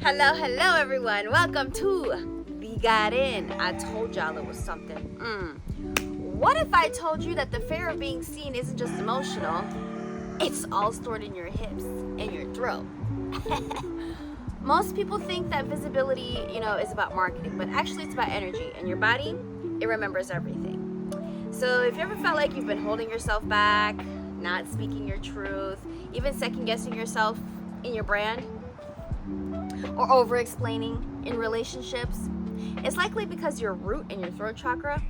Hello, hello everyone. Welcome to We Got In. I told y'all it was something. What if I told you that the fear of being seen isn't just emotional, it's all stored in your hips and your throat. Most people think that visibility, is about marketing, but actually it's about energy, and your body, it remembers everything. So if you ever felt like you've been holding yourself back, not speaking your truth, even second guessing yourself in your brand, or over-explaining in relationships, it's likely because your root and your throat chakra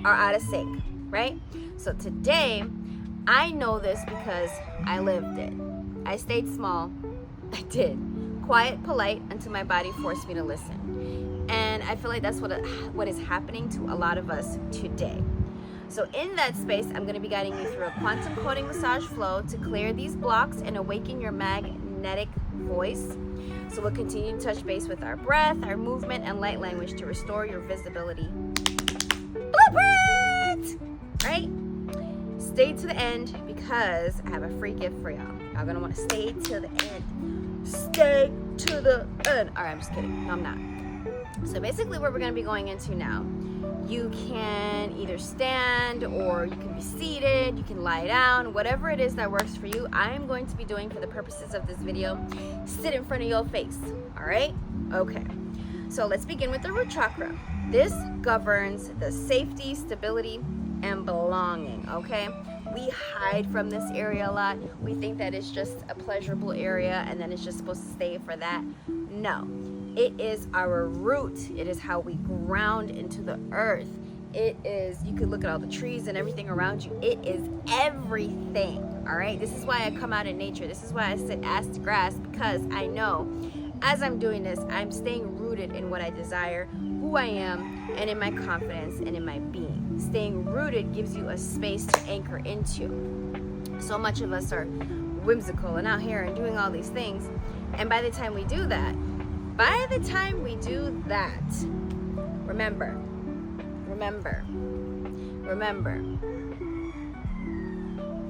are out of sync, right? So today, I know this because I lived it. I stayed small. I did. Quiet, polite, until my body forced me to listen. And I feel like that's what is happening to a lot of us today. So in that space, I'm going to be guiding you through a quantum coding massage flow to clear these blocks and awaken your magnetic voice. So we'll continue to touch base with our breath, our movement, and light language to restore your visibility blueprint, right? Stay to the end because I have a free gift for y'all. Y'all gonna want to stay to the end. Stay to the end. All right, I'm just kidding. No, I'm not. So basically what we're gonna be going into now, you can either stand or you can be seated, you can lie down, whatever it is that works for you. I am going to be doing, for the purposes of this video, sit in front of your face, all right? Okay, so let's begin with the root chakra. This governs the safety, stability, and belonging, okay? We hide from this area a lot. We think that it's just a pleasurable area and then it's just supposed to stay for that. No. It is our root. It is how we ground into the earth. It is, you can look at all the trees and everything around you. It is everything, all right? This is why I come out in nature. This is why I sit ass to grass, because I know as I'm doing this, I'm staying rooted in what I desire, who I am, and in my confidence and in my being. Staying rooted gives you a space to anchor into. So much of us are whimsical and out here and doing all these things. And by the time we do that, remember,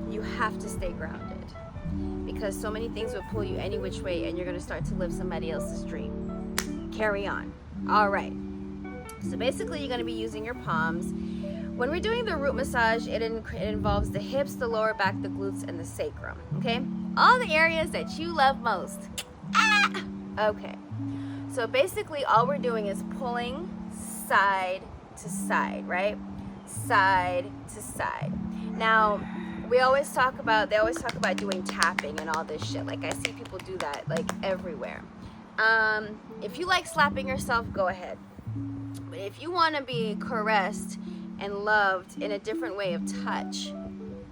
you have to stay grounded, because so many things will pull you any which way and you're going to start to live somebody else's dream. Carry on. All right. So basically you're going to be using your palms. When we're doing the root massage, it involves the hips, the lower back, the glutes, and the sacrum. Okay? All the areas that you love most. Okay. So basically all we're doing is pulling side to side, right? Side to side. Now, they always talk about doing tapping and all this shit. Like, I see people do that like everywhere. If you like slapping yourself, go ahead. But if you want to be caressed and loved in a different way of touch,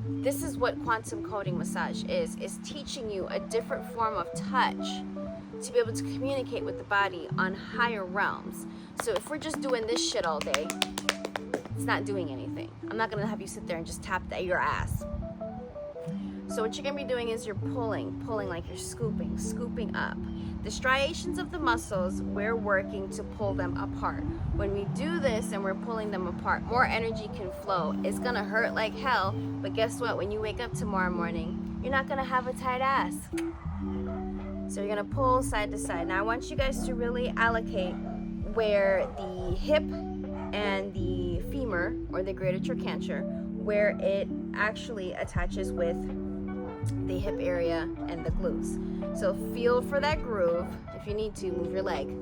this is what quantum coding massage is teaching you a different form of touch to be able to communicate with the body on higher realms. So if we're just doing this shit all day, it's not doing anything. I'm not gonna have you sit there and just tap your ass. So what you're gonna be doing is you're pulling like you're scooping up. The striations of the muscles, we're working to pull them apart. When we do this and we're pulling them apart, more energy can flow. It's gonna hurt like hell, but guess what? When you wake up tomorrow morning, you're not gonna have a tight ass. So you're gonna pull side to side. Now I want you guys to really allocate where the hip and the femur, or the greater trochanter, where it actually attaches with the hip area and the glutes. So feel for that groove. If you need to, move your leg.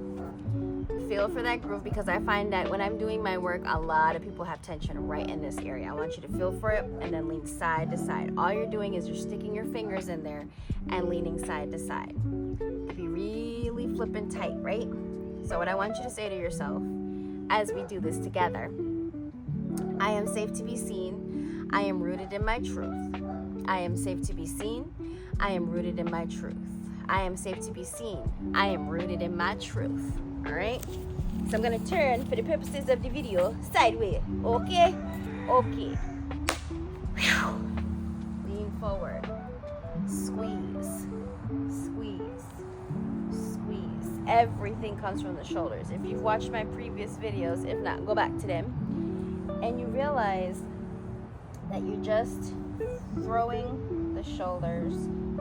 Feel for that groove, because I find that when I'm doing my work, a lot of people have tension right in this area. I want you to feel for it and then lean side to side. All you're doing is you're sticking your fingers in there and leaning side to side. Be really flipping tight, right? So what I want you to say to yourself as we do this together: I am safe to be seen. I am rooted in my truth. I am safe to be seen. I am rooted in my truth. I am safe to be seen. I am rooted in my truth. All right? So I'm going to turn, for the purposes of the video, sideways. Okay? Okay. Lean forward. Squeeze. Squeeze. Squeeze. Everything comes from the shoulders. If you've watched my previous videos, if not, go back to them. And you realize that you're just throwing the shoulders,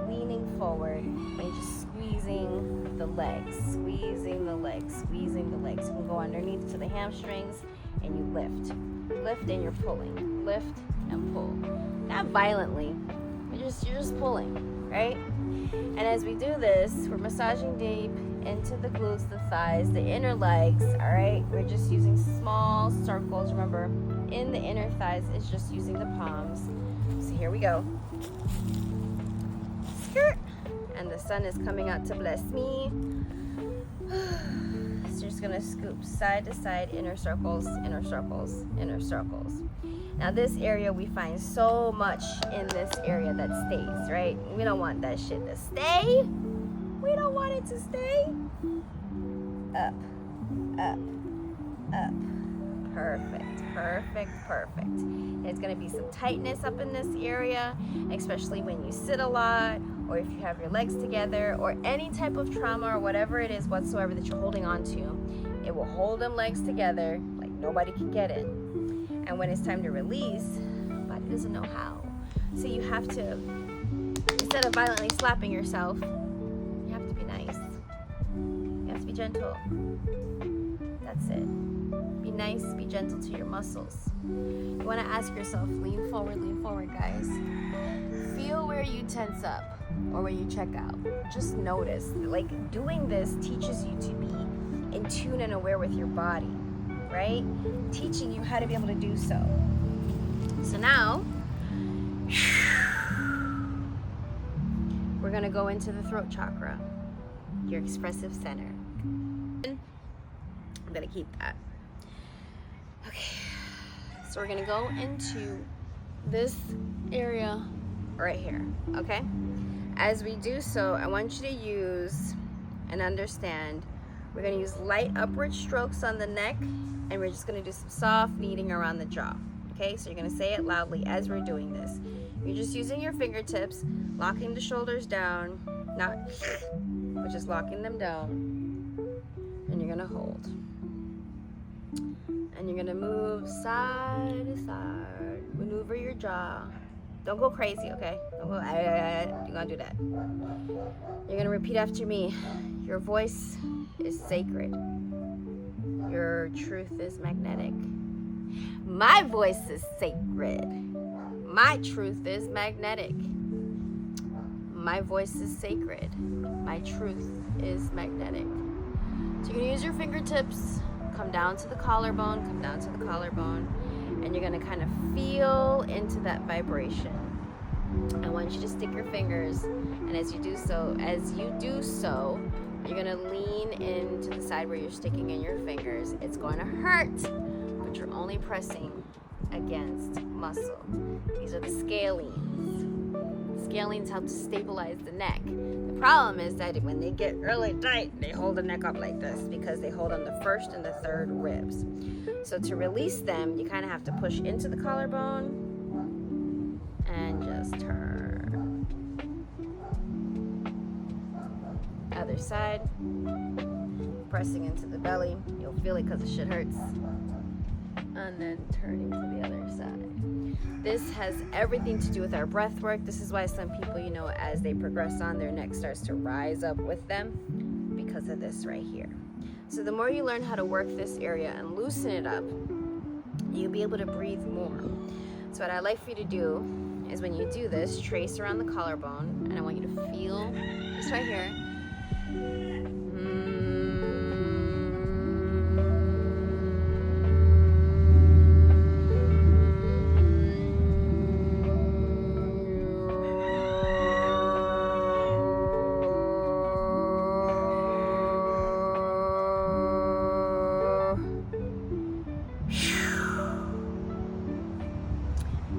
leaning forward, and just squeezing the legs, squeezing the legs, squeezing the legs. You can go underneath to the hamstrings and you lift. Lift and you're pulling. Lift and pull. Not violently. You're just pulling, right? And as we do this, we're massaging deep into the glutes, the thighs, the inner legs, all right? We're just using small circles. Remember, in the inner thighs, it's just using the palms. So here we go. Skirt. And the sun is coming out to bless me. So just gonna scoop side to side, inner circles, inner circles, inner circles. Now this area, we find so much in this area that stays, right? We don't want that shit to stay. We don't want it to stay. Up, up, up. Perfect, perfect, perfect. There's gonna be some tightness up in this area, especially when you sit a lot, or if you have your legs together, or any type of trauma or whatever it is whatsoever that you're holding on to. It will hold them legs together like nobody can get it. And when it's time to release, body doesn't know how. So you have to, instead of violently slapping yourself, you have to be nice. You have to be gentle. That's it. Be nice, be gentle to your muscles. You want to ask yourself, lean forward, guys. Feel where you tense up or where you check out. Just notice. Like, doing this teaches you to be in tune and aware with your body, right? Teaching you how to be able to do so. So now, we're gonna go into the throat chakra, your expressive center. I'm gonna keep that. Okay, so we're gonna go into this area right here, okay? As we do so, I want you to use and understand, we're gonna use light upward strokes on the neck, and we're just gonna do some soft kneading around the jaw. Okay, so you're gonna say it loudly as we're doing this. You're just using your fingertips, locking the shoulders down, but just locking them down. And you're gonna hold. And you're gonna move side to side, maneuver your jaw. Don't go crazy, okay? Don't go, you're gonna do that. You're gonna repeat after me. Your voice is sacred. Your truth is magnetic. My voice is sacred. My truth is magnetic. My voice is sacred. My truth is magnetic. So you're gonna use your fingertips, come down to the collarbone, and you're gonna kind of feel into that vibration. I want you to stick your fingers, and as you do so, you're gonna lean into the side where you're sticking in your fingers. It's going to hurt, but you're only pressing against muscle. These are the scalenes. Scalenes help to stabilize the neck. The problem is that when they get really tight, they hold the neck up like this because they hold on the first and the third ribs. So to release them, you kind of have to push into the collarbone and just turn. Other side, pressing into the belly. You'll feel it because the shit hurts. And then turning to the other side. This has everything to do with our breath work. This is why some people, as they progress on, their neck starts to rise up with them because of this right here. So the more you learn how to work this area and loosen it up, you'll be able to breathe more. So what I'd like for you to do is, when you do this, trace around the collarbone, and I want you to feel this right here.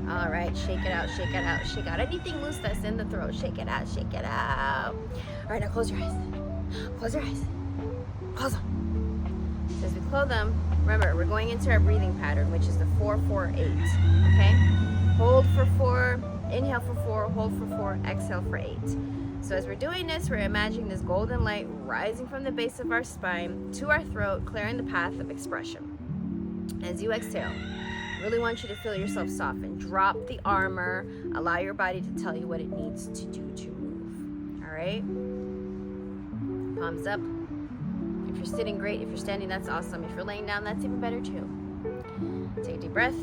All right, shake it out, shake it out, shake out anything loose that's in the throat. Shake it out, shake it out. All right, now close your eyes. Close your eyes. Close them. So as we close them, remember, we're going into our breathing pattern, which is the 4-4-8. Okay? Hold for 4, inhale for 4, hold for 4, exhale for 8. So as we're doing this, we're imagining this golden light rising from the base of our spine to our throat, clearing the path of expression. As you exhale, really want you to feel yourself soften. Drop the armor. Allow your body to tell you what it needs to do to move. All right? Palms up. If you're sitting, great. If you're standing, that's awesome. If you're laying down, that's even better too. Take a deep breath.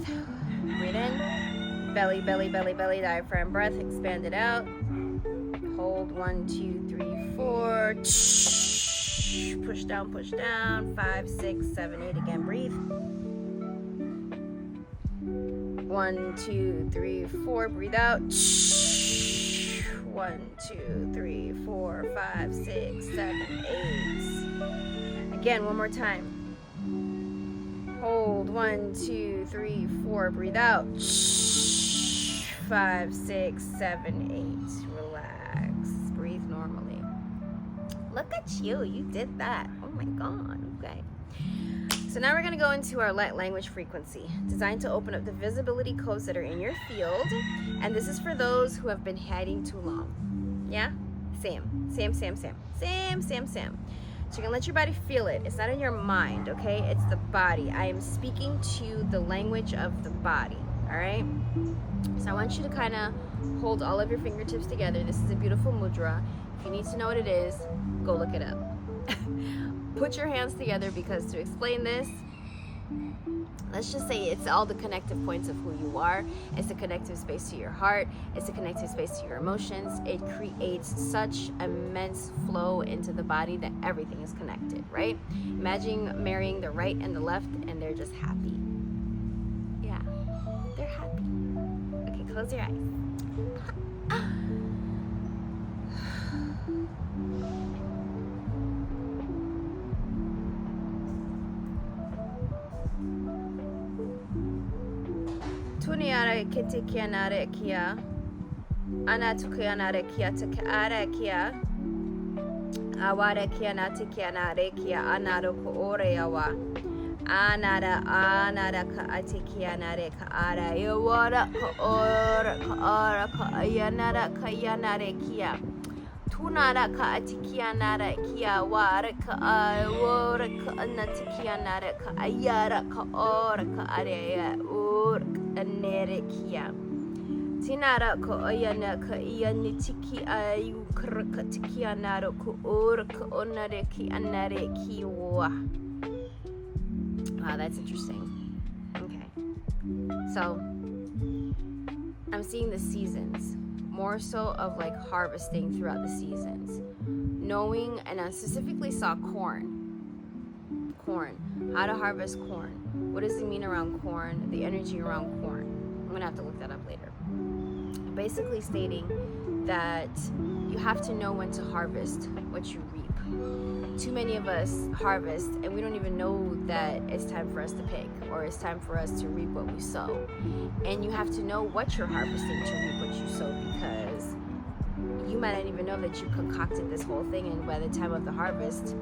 Breathe in. Belly, belly, belly, belly. Diaphragm breath. Expand it out. Hold. 1, 2, 3, 4. Push down, push down. 5, 6, 7, 8. Again, breathe. 1, 2, 3, 4. Breathe out. 1, 2, 3, 4, 5, 6, 7, 8. Again, one more time. Hold. 1, 2, 3, 4. Breathe out. 5, 6, 7, 8. Relax. Breathe normally. Look at you. You did that. Oh my God. Okay. So now we're going to go into our light language frequency, designed to open up the visibility codes that are in your field. And this is for those who have been hiding too long. Yeah? Same. So you're going to let your body feel it. It's not in your mind, okay? It's the body. I am speaking to the language of the body, all right? So I want you to kind of hold all of your fingertips together. This is a beautiful mudra. If you need to know what it is, go look it up. Put your hands together, because to explain this, let's just say it's all the connective points of who you are. It's a connective space to your heart. It's a connective space to your emotions. It creates such immense flow into the body that everything is connected, right? Imagine marrying the right and the left, and they're just happy. Yeah, they're happy. Okay, close your eyes. Tuniara kitikianare kia. Anatukianare kia takaare kia. Aware kiana tikianare kia anaro ko oreawa. Anara ka atikianare ka ara. Yawara ka ora ka ara ka ayanara ka yanare kia. Tunara ka atikianara kia wara ka awara ka anatikianare ka ayara ka ora ka area ur anerekia. Tinara ko ayana ka ianitiki ayu krakatiki anaro ko ur ka onareki anareki wa. Wow, that's interesting. Okay. So I'm seeing the seasons, more so of like harvesting throughout the seasons. Knowing, and I specifically saw corn. How to harvest corn. What does it mean around corn? The energy around corn. I'm gonna have to look that up later. Basically stating that you have to know when to harvest what you reap. Too many of us harvest and we don't even know that it's time for us to pick, or it's time for us to reap what we sow. And you have to know what you're harvesting to reap what you sow, because you might not even know that you concocted this whole thing, and by the time of the harvest,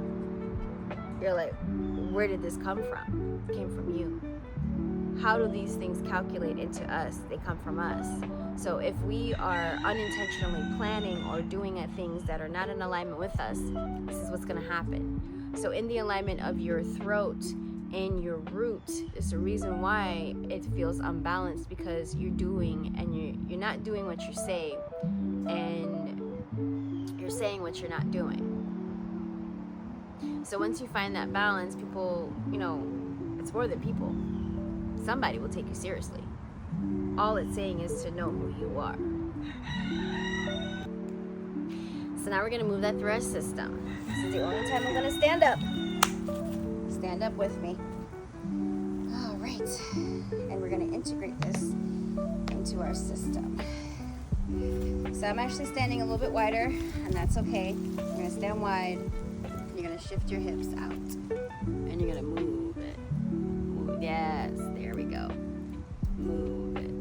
you're like, where did this come from? It came from you. How do these things calculate into us? They come from us. So if we are unintentionally planning or doing things that are not in alignment with us, this is what's going to happen. So in the alignment of your throat and your root is the reason why it feels unbalanced, because you're doing and you're not doing what you say, and you're saying what you're not doing. So once you find that balance, people, it's more than people. Somebody will take you seriously. All it's saying is to know who you are. So now we're going to move that through our system. This is the only time I'm going to stand up. Stand up with me. All right. And we're going to integrate this into our system. So I'm actually standing a little bit wider, and that's okay. You're going to stand wide. You're going to shift your hips out. And you're going to move it. Yes, there we go. Move it.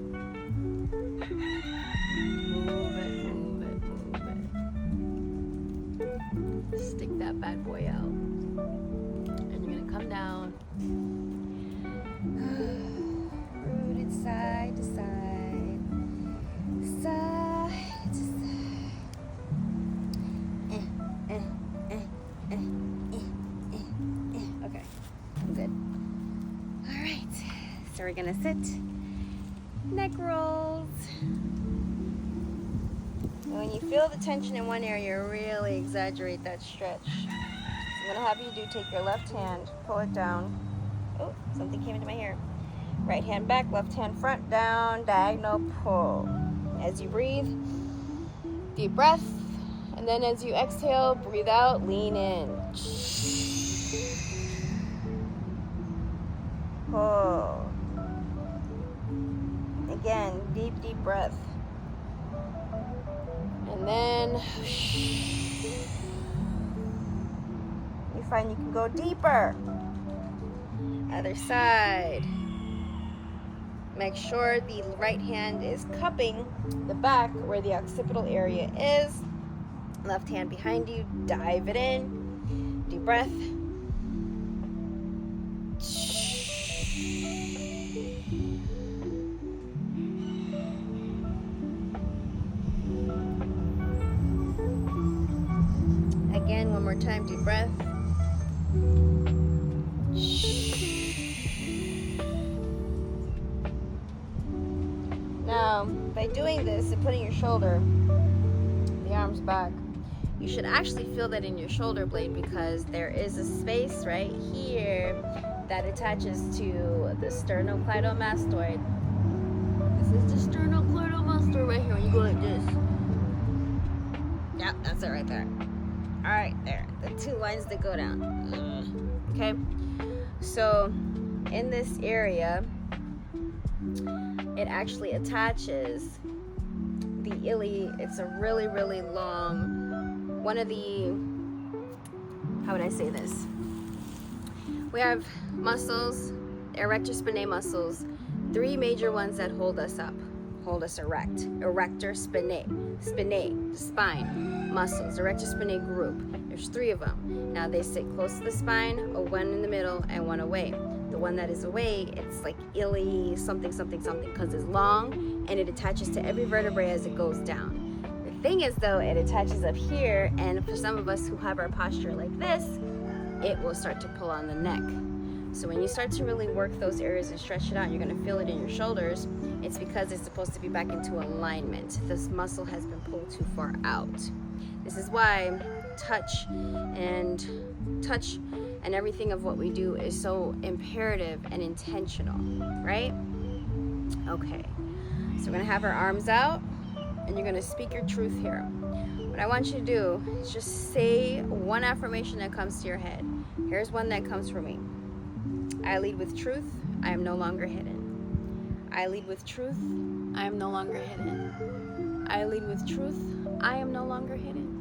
Move it. Stick that bad boy out. And you're going to come down. Rooted side to side. Side to side. Okay, I'm good. All right, so we're gonna sit. Neck rolls. When you feel the tension in one area, really exaggerate that stretch. I'm gonna have you do, take your left hand, pull it down. Oh, something came into my hair. Right hand back, left hand front, down, diagonal pull. As you breathe, deep breath. And then as you exhale, breathe out, lean in. Pull. Again, deep, deep breath. And then you find you can go deeper. Other side. Make sure the right hand is cupping the back where the occipital area is. Left hand behind you, dive it in. Deep breath. Again, one more time, deep breath. Now, by doing this and putting your shoulder, the arms back, you should actually feel that in your shoulder blade, because there is a space right here that attaches to the sternocleidomastoid. This is the sternocleidomastoid right here when you go like this. Yep, that's it right there. All right, there. The two lines that go down. Okay? So, in this area, it actually attaches the it's a really, really long, one of the, how would I say this? We have muscles, erector spinae muscles, 3 major ones that hold us up, hold us erect. Erector spinae, the spine, muscles, erector spinae group. There's 3 of them. Now they sit close to the spine, one in the middle, and one away. The one that is away, it's like something, because it's long and it attaches to every vertebrae as it goes down. The thing is though, it attaches up here, and for some of us who have our posture like this, it will start to pull on the neck. So when you start to really work those areas and stretch it out, you're gonna feel it in your shoulders. It's because it's supposed to be back into alignment. This muscle has been pulled too far out. This is why touch and everything of what we do is so imperative and intentional, right? Okay, so we're gonna have our arms out and you're gonna speak your truth here. What I want you to do is just say one affirmation that comes to your head. Here's one that comes from me. I lead with truth, I am no longer hidden. I lead with truth, I am no longer hidden. I lead with truth, I am no longer hidden.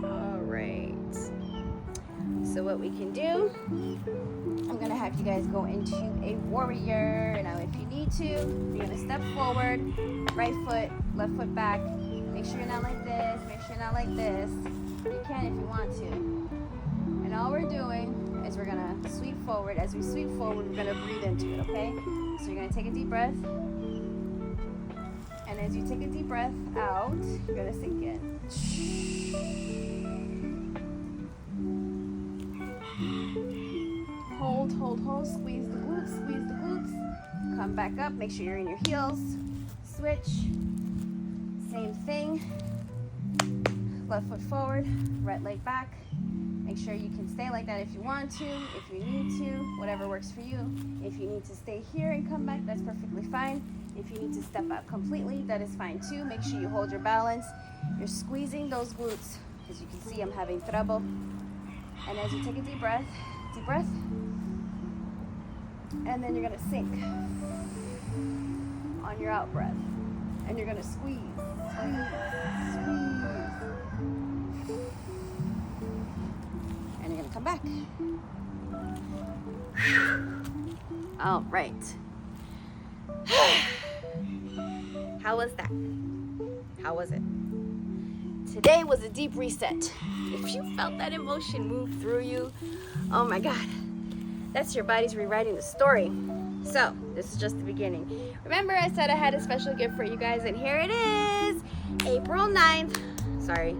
All right. So what we can do, I'm gonna have you guys go into a warrior. Now if you need to, you're gonna step forward, right foot, left foot back. Make sure you're not like this, make sure you're not like this. You can if you want to. And all we're doing is we're gonna sweep forward. As we sweep forward, we're gonna breathe into it, okay? So you're gonna take a deep breath. And as you take a deep breath out, you're gonna sink in. Hold, squeeze the glutes. Come back up, make sure you're in your heels. Switch, same thing. Left foot forward, right leg back. Make sure you can stay like that if you want to, if you need to, whatever works for you. If you need to stay here and come back, that's perfectly fine. If you need to step out completely, that is fine too. Make sure you hold your balance. You're squeezing those glutes. As you can see, I'm having trouble. And as you take a deep breath, and then you're gonna sink on your out breath. And you're gonna squeeze. And you're gonna come back. All right. How was that? How was it? Today was a deep reset. If you felt that emotion move through you, oh my God, that's your body's rewriting the story. So, this is just the beginning. Remember I said I had a special gift for you guys, and here it is. April 9th. Sorry.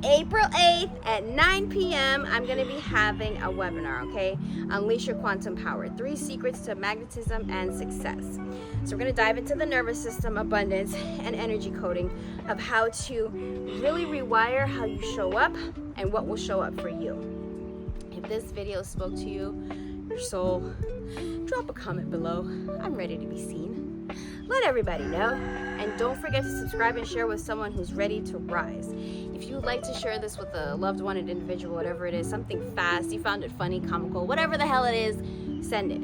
April 8th at 9 p.m., I'm going to be having a webinar, okay? Unleash Your Quantum Power, 3 Secrets to Magnetism and Success. So we're going to dive into the nervous system, abundance, and energy coding of how to really rewire how you show up and what will show up for you. If this video spoke to you, your soul, drop a comment below. I'm ready to be seen. Let everybody know. And don't forget to subscribe and share with someone who's ready to rise. If you would like to share this with a loved one, an individual, whatever it is, something fast, you found it funny, comical, whatever the hell it is, send it.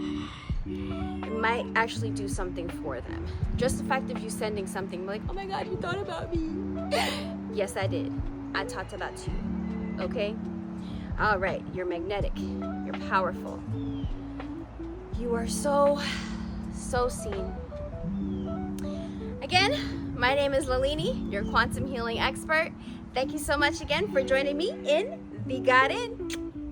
It might actually do something for them. Just the fact of you sending something like, oh my God, you thought about me. Yes, I did. I talked about you. Okay? All right, you're magnetic. You're powerful. You are so seen. Again, my name is Lalini, your quantum healing expert. Thank you so much again for joining me in the Got In.